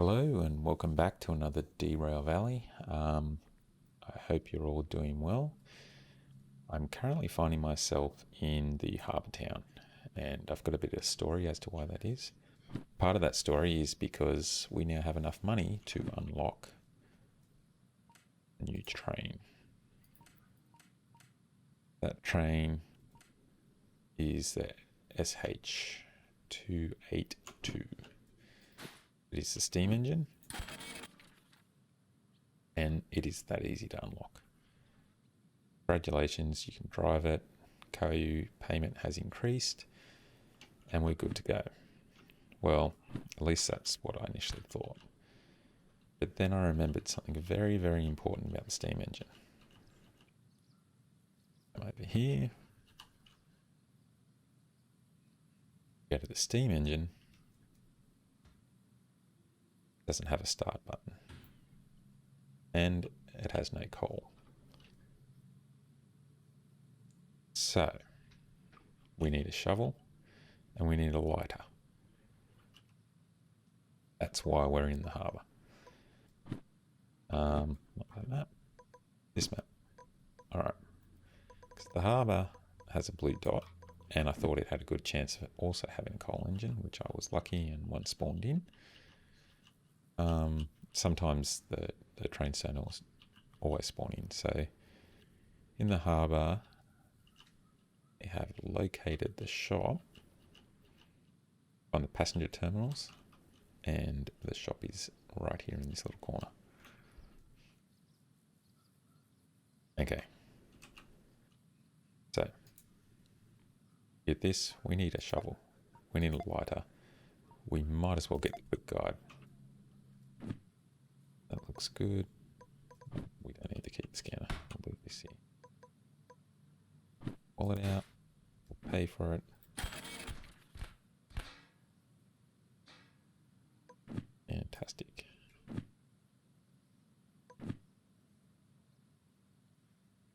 Hello and welcome back to another Derail Valley. I hope you're all doing well. I'm currently finding myself in the harbour town, and I've got a bit of a story as to why that is. Part of that story is because we now have enough money to unlock a new train. That train is the SH282. It is the steam engine, and it is that easy to unlock. Congratulations, you can drive it. KOU payment has increased, and we're good to go. Well, at least that's what I initially thought. But then I remembered something very, very important about the steam engine. Come over here, go to the steam engine. It doesn't have a start button, and it has no coal. So we need a shovel and we need a lighter. That's why we're in the harbour. Not that map. This map. Alright. Because the harbour has a blue dot, and I thought it had a good chance of also having a coal engine, which I was lucky and one spawned in. Sometimes the trains don't always spawn in. So in the harbour, we have located the shop on the passenger terminals, and the shop is right here in this little corner. Okay. So, get this, we need a shovel. We need a lighter. We might as well get the quick guide. That looks good. We don't need to keep the scanner. We'll leave this here. Pull it out. We'll pay for it. Fantastic.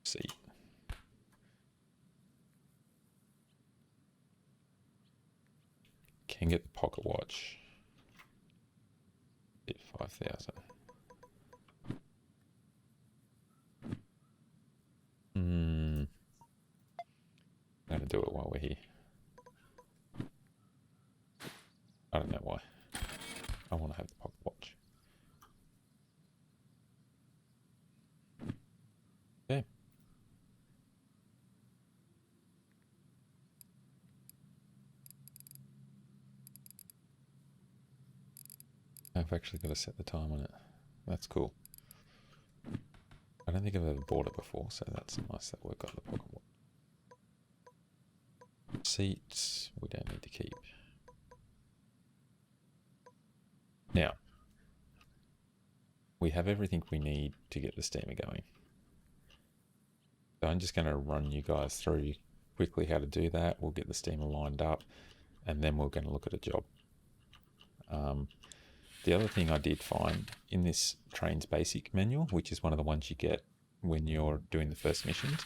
See. Can get the pocket watch. Hit 5,000. I'm gonna do it while we're here. I don't know why. I want to have the pocket watch. Okay. I've actually got to set the time on it. That's cool. I don't think I've ever bought it before, so that's nice that we've got the pocket watch. Seats, we don't need to keep. Now, we have everything we need to get the steamer going. So I'm just going to run you guys through quickly how to do that. We'll get the steamer lined up, and then we're going to look at a job. The other thing I did find in this train's basic manual, which is one of the ones you get when you're doing the first missions,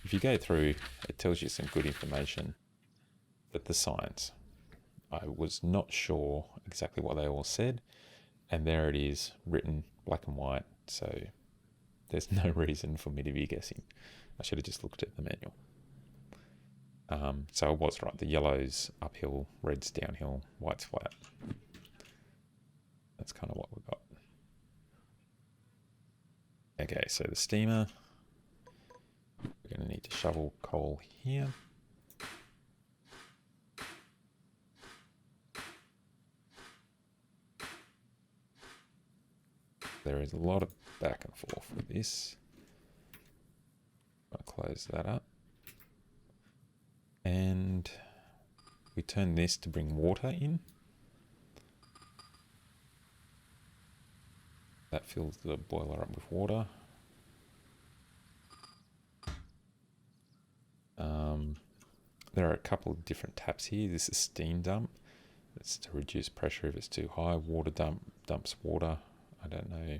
if you go through, it tells you some good information. But the signs, I was not sure exactly what they all said, and there it is, written black and white, so there's no reason for me to be guessing. I should have just looked at the manual. So I was right, the yellow's uphill, red's downhill, white's flat. That's kind of what we've got. Okay, so the steamer, we're going to need to shovel coal here. There is a lot of back and forth with this. I'll close that up. And we turn this to bring water in. That fills the boiler up with water. There are a couple of different taps here. This is steam dump. It's to reduce pressure if it's too high. Water dump dumps water. I don't know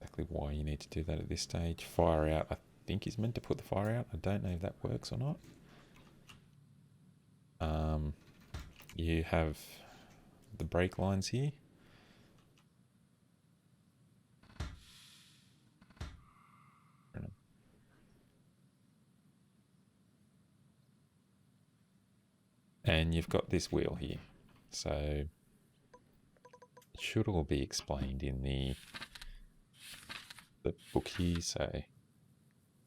exactly why you need to do that at this stage. Fire out, I think is meant to put the fire out. I don't know if that works or not. You have the brake lines here. And you've got this wheel here. So it should all be explained in the book here. So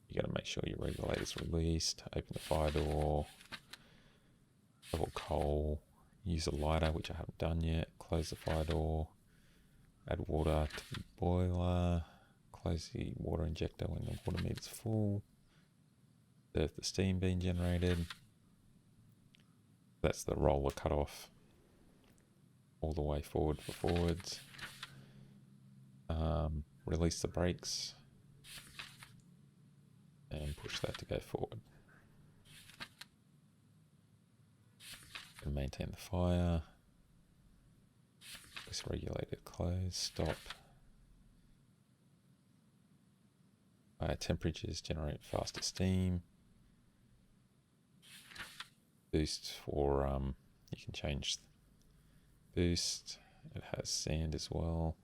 you got to make sure your regulator's released, open the fire door, level coal, use a lighter, which I haven't done yet, close the fire door, add water to the boiler, close the water injector when the water meter's full, there's the steam being generated. That's the roller cut off all the way forward for forwards. Release the brakes and push that to go forward. And maintain the fire. This regulator close, stop. Higher temperatures generate faster steam. Boost for, you can change boost. It has sand as well.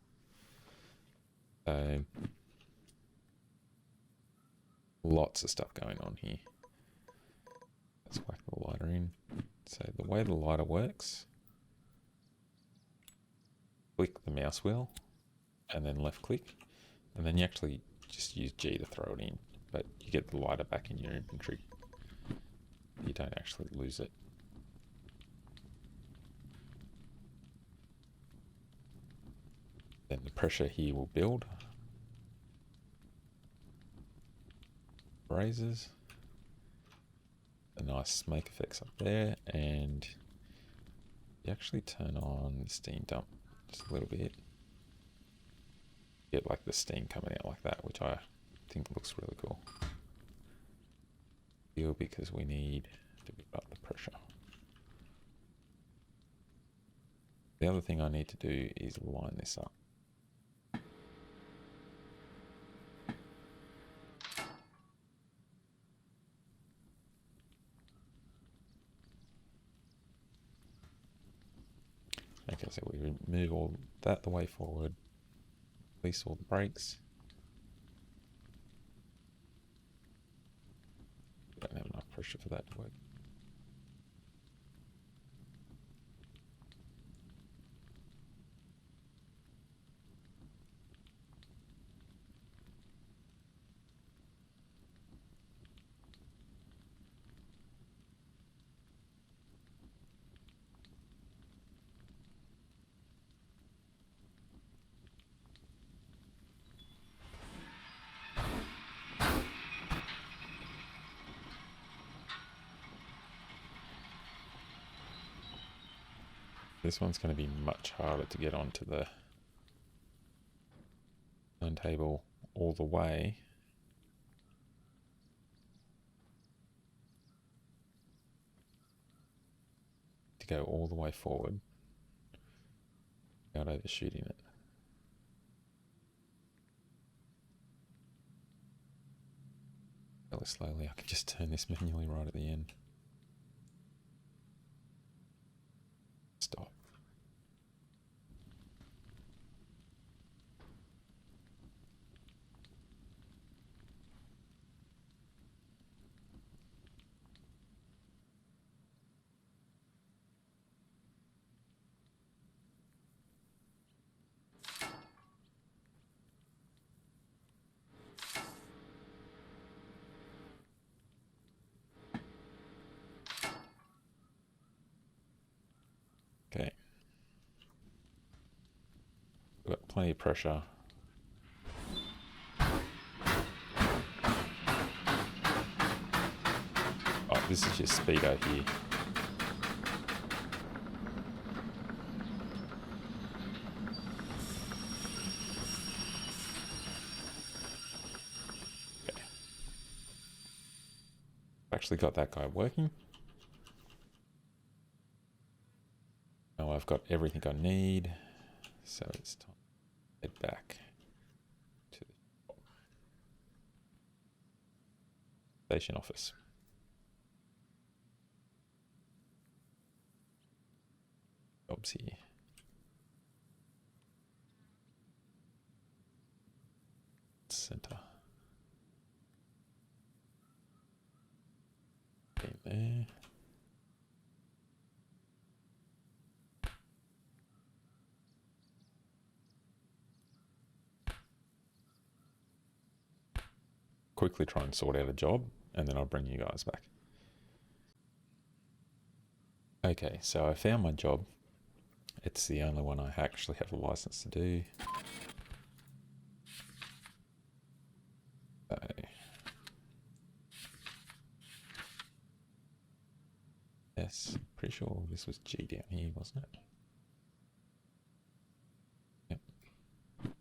So lots of stuff going on here. Let's whack the lighter in. So the way the lighter works, click the mouse wheel and then left click, and then you actually just use G to throw it in, but you get the lighter back in your inventory. You don't actually lose it. Then the pressure here will build. Raises. The nice smoke effects up there, and you actually turn on the steam dump just a little bit. Get like the steam coming out like that, which I think looks really cool. Because we need to build up the pressure. The other thing I need to do is line this up. Okay, so we move all that the way forward, release all the brakes. Don't have enough pressure for that to work. This one's going to be much harder to get onto the turntable all the way. To go all the way forward without overshooting it. Fairly slowly, I can just turn this manually right at the end. Stop. Okay. We've got plenty of pressure. Oh, this is just speedo here. Okay. Actually got that guy working. Now I've got everything I need, so it's time to head back to the station office. Jobs here. Center. In there. quickly try and sort out a job, and then I'll bring you guys back. Okay, so I found my job. It's the only one I actually have a license to do. So, yes, pretty sure this was G down here, wasn't it? Yep.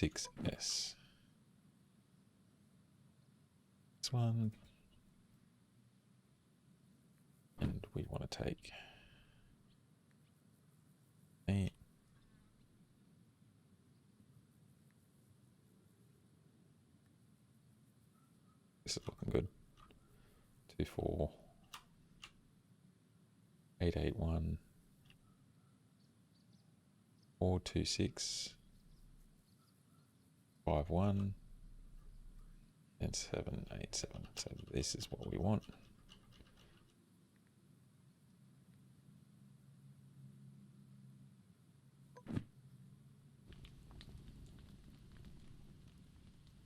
6S. This one. And we want to take 8. This is looking good. 24. 881. 426. 51. And 787. So this is what we want.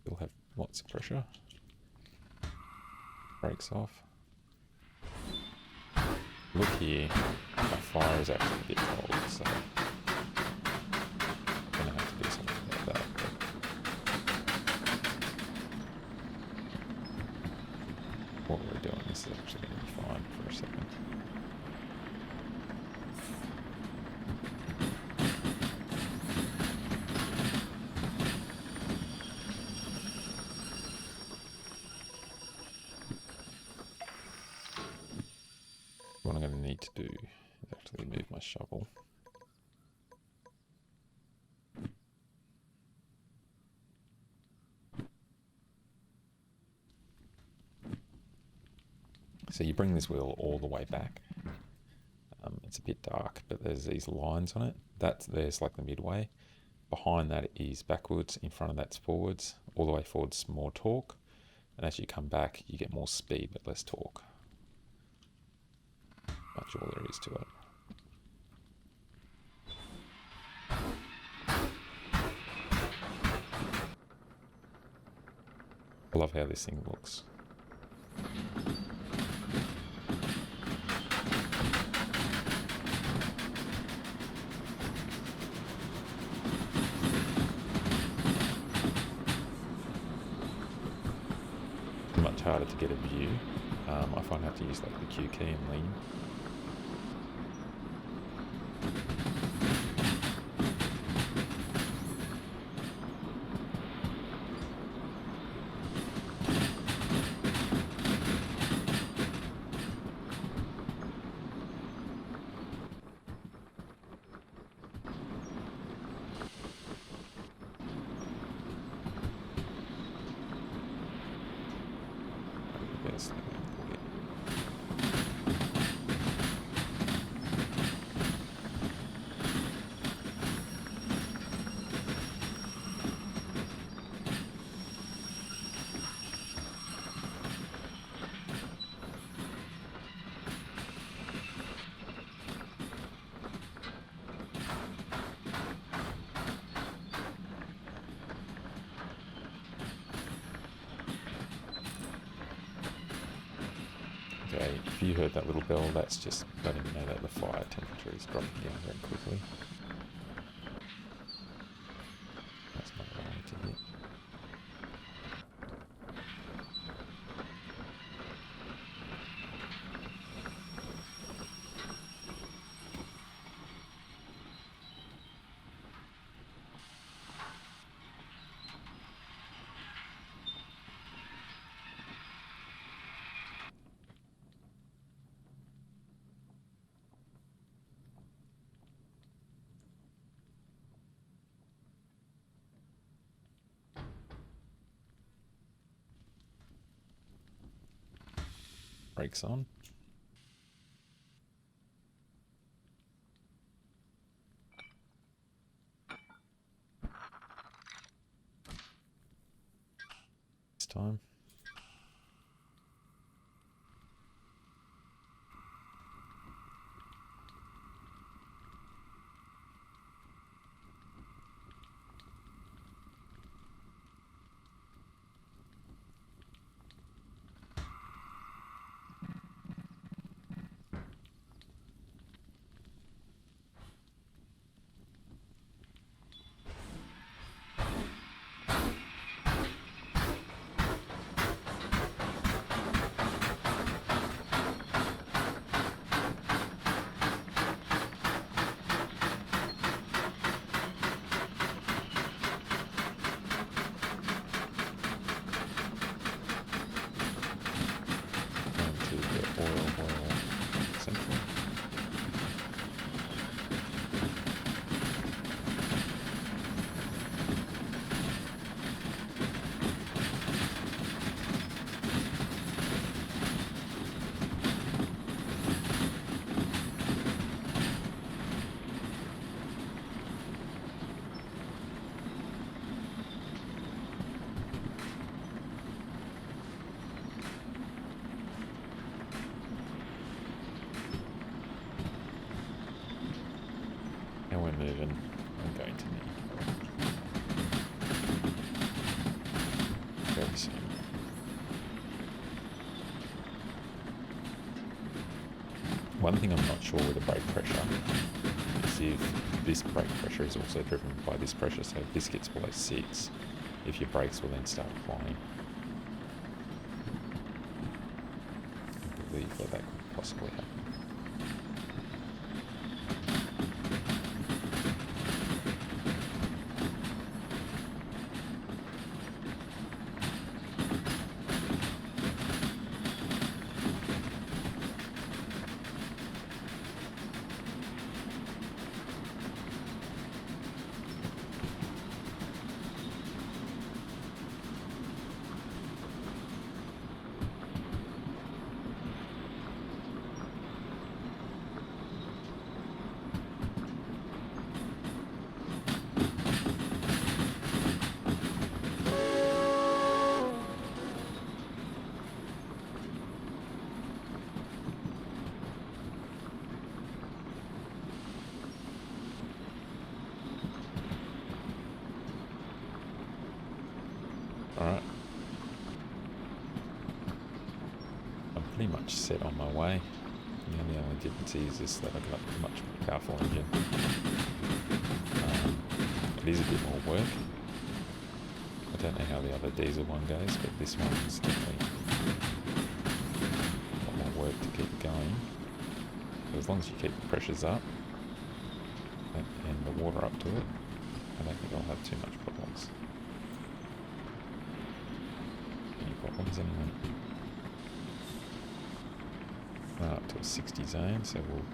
We'll have lots of pressure. Brakes off. Look here, my fire is actually a bit cold, so I'm gonna have to do something about that. But what we're doing, this is actually gonna be fine for a second. What I'm going to need to do is actually move my shovel. So you bring this wheel all the way back. It's a bit dark, but there's these lines on it. There's like the midway. Behind that is backwards, in front of that's forwards. All the way forwards, more torque. And as you come back, you get more speed but less torque. Much all there is to it. I love how this thing looks. Much harder to get a view. I find I have to use like the Q key and lean. Yes. Okay, if you heard that little bell, that's just letting me know that the fire temperature is dropping down very quickly. That's not what I need to hit. Brakes on. This time. moving, I'm going to need very soon. One thing I'm not sure with the brake pressure is if this brake pressure is also driven by this pressure, so if this gets below 6, if your brakes will then start flying. I believe that could possibly happen. Alright. I'm pretty much set on my way. The only difference is that I've got a much more powerful engine. It is a bit more work. I don't know how the other diesel one goes, but this one's definitely a lot more work to keep it going. But as long as you keep the pressures up and the water up to it, I don't think I'll have too much problems. Problems anyway. Right up to a 60 zone, so we'll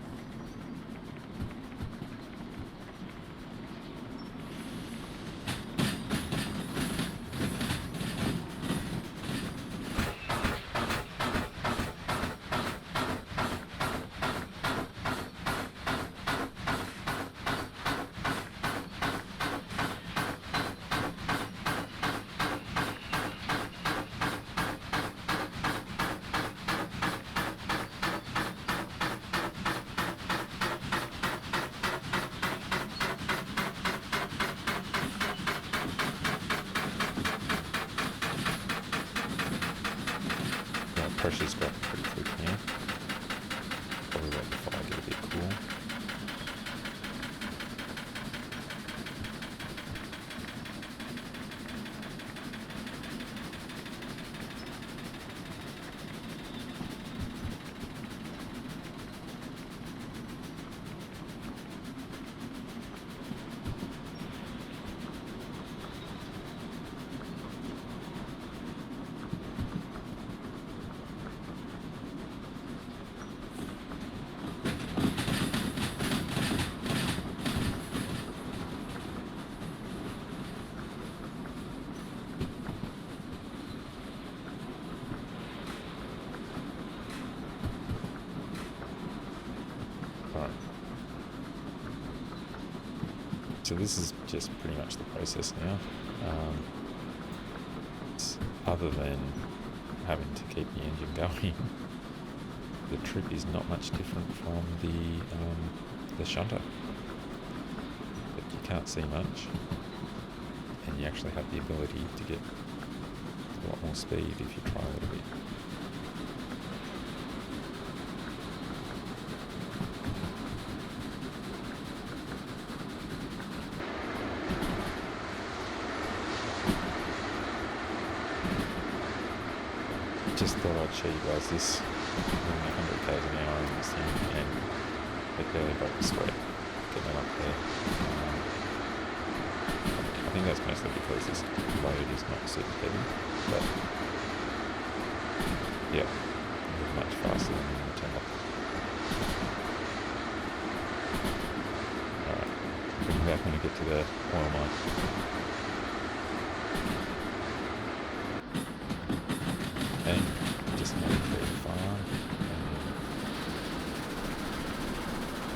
pressure's got pretty quick now. Probably wait before I get a bit cool. So this is just pretty much the process now. Other than having to keep the engine going, the trip is not much different from the shunter. But you can't see much, and you actually have the ability to get a lot more speed if you try a little bit. Just thought I'd show you guys this doing 100 k's an hour in this thing, and it barely broke the sweat getting it up there. I think that's mostly because this load is not super heavy, but yeah, it's much faster than in the temper. Alright, bring back when we get to the oil mine. Okay, just made it very far.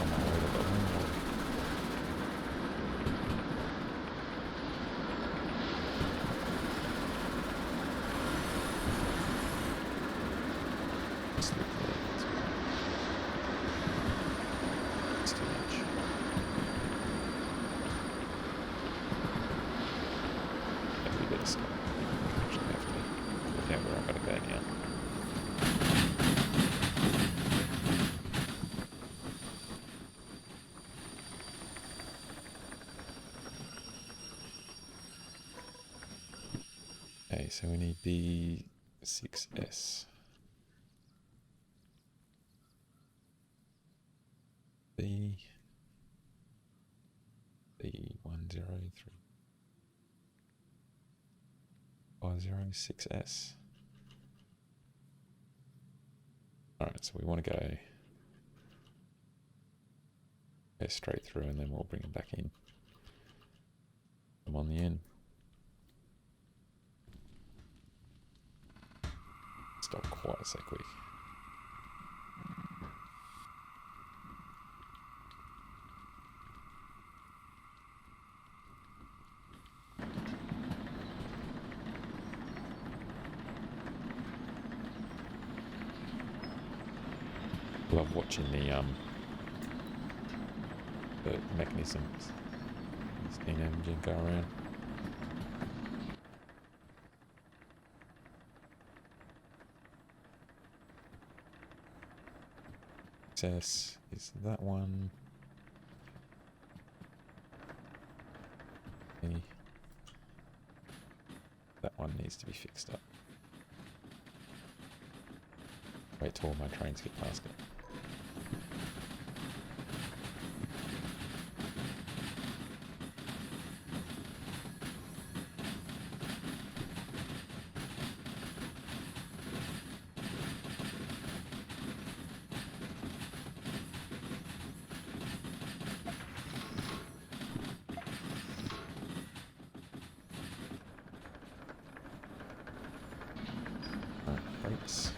On my way to the oil. Just look there, that's right. It's too much. so we need B6S. B103506S. Alright, so we want to go straight through and then we'll bring them back in. I'm on the end. Stop quite so quick. Love watching the mechanisms. Steam engine go around. Access is that one. Okay. That one needs to be fixed up. Wait till all my trains get past it. Brakes.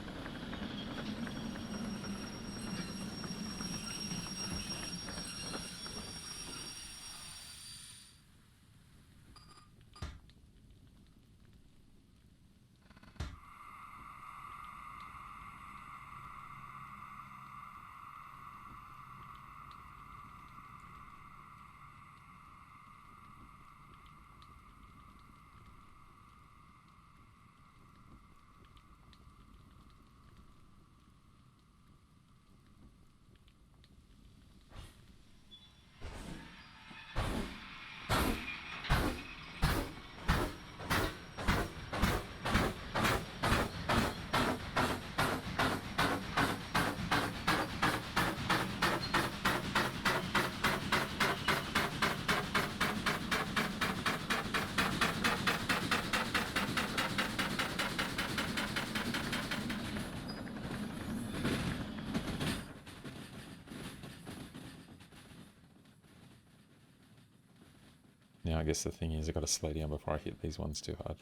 Now I guess the thing is I've got to slow down before I hit these ones too hard.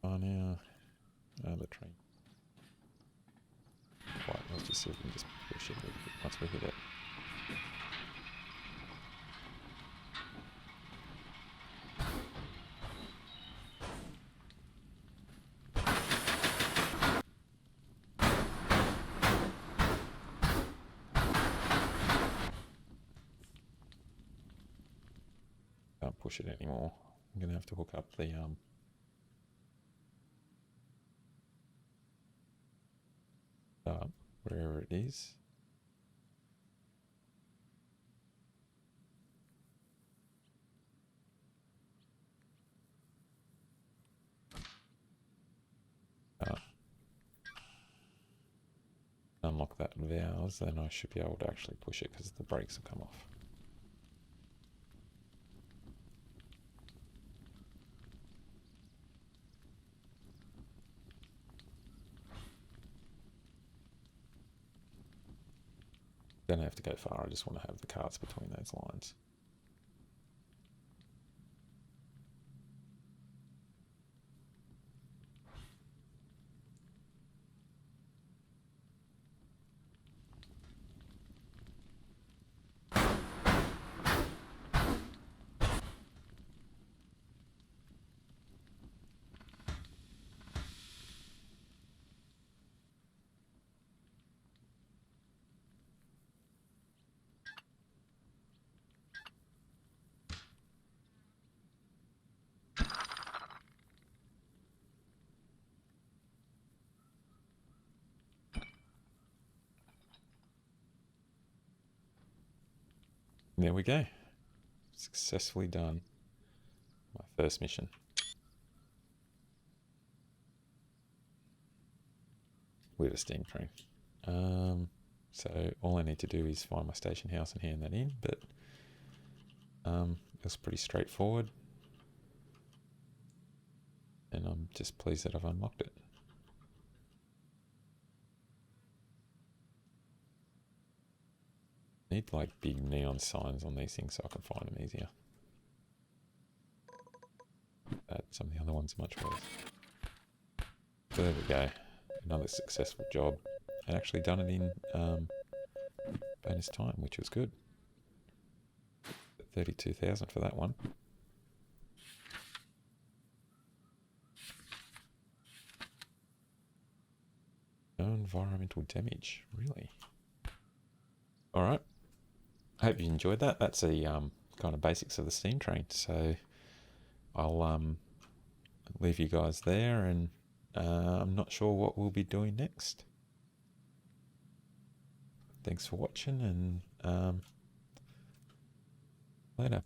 Oh, now the train. Right, let's just see if we can just push it a little bit once we hit it. Can't push it anymore. I'm gonna have to hook up the wherever it is. Unlock that valves, then I should be able to actually push it because the brakes will come off. Don't have to go far, I just want to have the cars between those lines. There we go. Successfully done. My first mission. With a steam train. So all I need to do is find my station house and hand that in, but it was pretty straightforward. And I'm just pleased that I've unlocked it. Need like big neon signs on these things so I can find them easier. Some of the other ones are much worse. So there we go. Another successful job. And actually done it in bonus time, which was good. 32,000 for that one. No environmental damage, really. All right. I hope you enjoyed that. That's the kind of basics of the steam train. So I'll leave you guys there, and I'm not sure what we'll be doing next. Thanks for watching, and later.